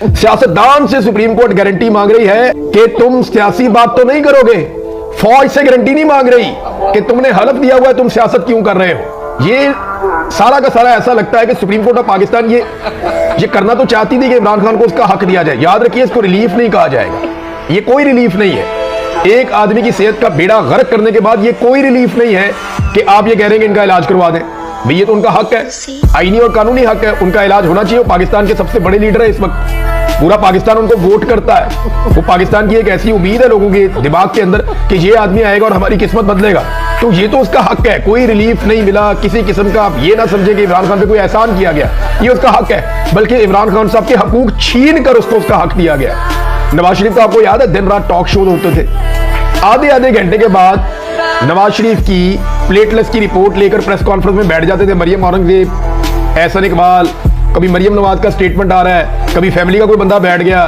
सियासतदान से supreme court guarantee मांग रही है कि तुम सियासी बात तो नहीं करोगे, फौज से गारंटी नहीं मांग रही कि तुमने हलफ दिया हुआ है, तुम सियासत क्यों कर रहे हो। ये सारा का सारा ऐसा लगता है कि सुप्रीम कोर्ट ऑफ पाकिस्तान ये करना तो चाहती थी कि इमरान खान को उसका हक दिया जाए। याद रखिए, इसको रिलीफ नहीं कहा जाएगा, ये कोई रिलीफ नहीं है। एक आदमी की सेहत का बेड़ा गर्क करने के बाद ये कोई रिलीफ नहीं है कि आप ये कह रहे हैं कि इनका इलाज करवा दें। भाई ये तो उनका हक है, आईनी और कानूनी हक है, उनका इलाज होना चाहिए। वो पाकिस्तान के सबसे बड़े लीडर है इस वक्त, पूरा पाकिस्तान उनको वोट करता है। वो पाकिस्तान की एक ऐसी उम्मीद है लोगों के दिमाग के अंदर कि ये आदमी आएगा और हमारी किस्मत बदलेगा, तो ये तो उसका हक है। कोई रिलीफ नहीं मिला किसी किस्म का। आप ये ना समझे कि इमरान खान पे कोई एहसान किया गया, ये उसका हक है, बल्कि इमरान खान साहब के हकूक छीन कर उसको उसका हक दिया गया। नवाज शरीफ को आपको याद है दिन रात टॉक शो होते थे, आधे घंटे के बाद नवाज शरीफ की प्लेटलेस की रिपोर्ट लेकर प्रेस कॉन्फ्रेंस में बैठ जाते थे मरियम औरंगजेब, एहसन इकबाल, कभी मरियम नवाज का स्टेटमेंट आ रहा है, कभी फैमिली का कोई बंदा बैठ गया।